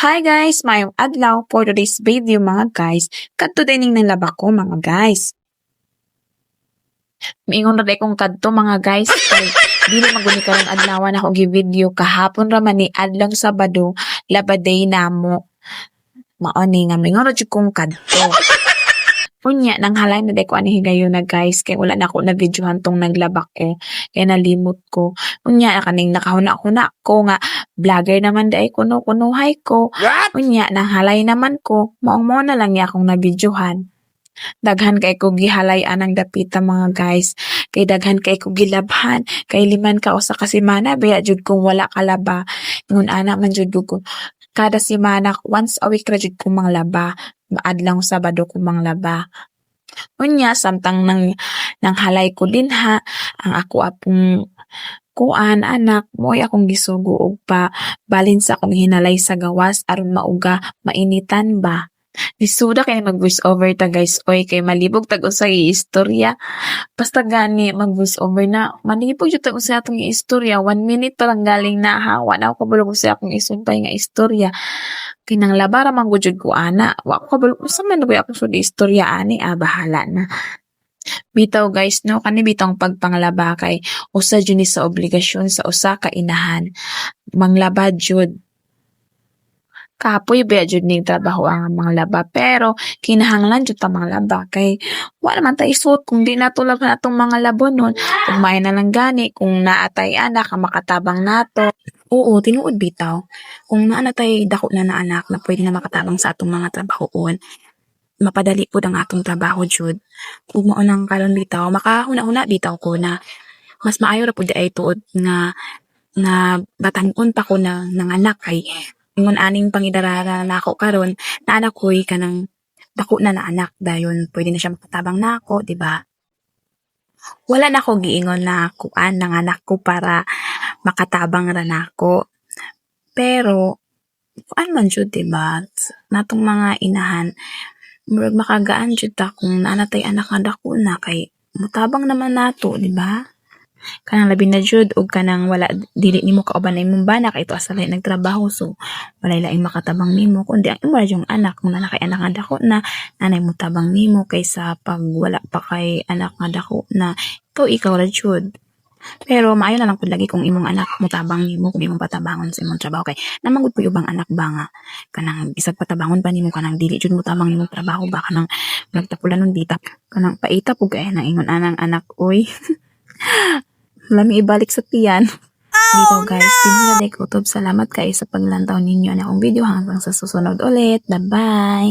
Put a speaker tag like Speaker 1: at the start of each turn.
Speaker 1: Hi guys, mayong adlaw for today's video mga guys. Kadto dining ng laba ko mga guys. Miingon ra day kong kadto mga guys kay dili maguni karong adlawan ako gi-video kahapon ra man ni adlang Sabado, laba day namo. Mao ni nga miingon ra jud kong kadto. Unya nang halay na day ko ani higayon na guys kay wala na ako na videohan tong naglaba ko kay nalimot ko. Unya kaning nakahuna-huna ko nga vlogger naman day kuno-kunuhay ko. Unya nang halay naman ko mao na lang ya akong nabidyohan. Daghan kay ko gihalay-an ang dapita mga guys. Kay daghan kay ko gilabhan. Kay liman ka usa ka semana baya jud kung wala kalaba. Ngun ana man jud ko kada semana once a week ra jud ko manglaba. Maadlang Sabado ko manglaba. Unya samtang nang halay ko din ha ang ako apong kuan anak mo'y akong gisugo og pa balin sa akong hinalay sa gawas aron mauga mainitan ba. Disuda kay mag voice over ta guys oy kay malibog tag usay istorya. Basta gani mag voice over na malibog jud tag usay atong istorya 1 minute pa lang galing na ha wala ako kabulog usay akong isumpay nga istorya. Kinang labara man gud jud ko ana wa ko kabulog usa man ba ako sud istorya ani bahala na. Bitaw guys no kani bitong pagpanglaba kay usa jud ni sa obligasyon sa usa ka inahan manglaba jud. Kapoy ba jud ning trabaho ang mga laba pero kinahanglan jud ta manglaba kay wala man ta isuot kung di natulog na atong mga labonon kung may na lang gani kung naatay anak ang makatabang nato. Oo, tinuod bitaw. Kung naa na tay dako na anak na pwede na makatabang sa atong mga trabahoon, mapadali pud ang atong trabaho jud. Ug mao nang karon bitaw, makahuna-huna bitaw ko na mas maayo ra pud ay tuod nga batan-on pa ko na anak kay ingon aning pangidarara na ako karon na anak ko'y kanang dako na anak dayon pwede na siya makatabang nako, di ba? Wala na ako giingon na kuan ng anak ko para makatabang ra nako. Pero kuan man jud, di ba? Natong mga inahan murag makagaan jud ta kung naanatay anak nga dako na kay mutabang naman nato, di ba? Kanang labi na jud og kanang wala dili nimo kauban na imong bana kay ito asalay nagtrabaho so walay laing makatabang nimo kundi ang imo yung anak kung na kay anak nga dako na nanay mo tabang nimo kaysa pag wala pa kay anak nga dako na ikaw ra jud. Pero maayo na lang pud lagi kung imong anak mutabang nimo kung imong patabangon sa imong trabaho kay namangud po ubang anak ba nga kanang bisag patabangon pa nimo kanang dili jud mutabang nimong trabaho ba kanang nagtapulanon dita kanang paita pug kay nang ingon anang anak oy. Lami ibalik sa tiyan. Dito guys, tinula like utob. Salamat kayo sa paglantaw ninyo na akong video hanggang sa susunod ulit. Bye-bye!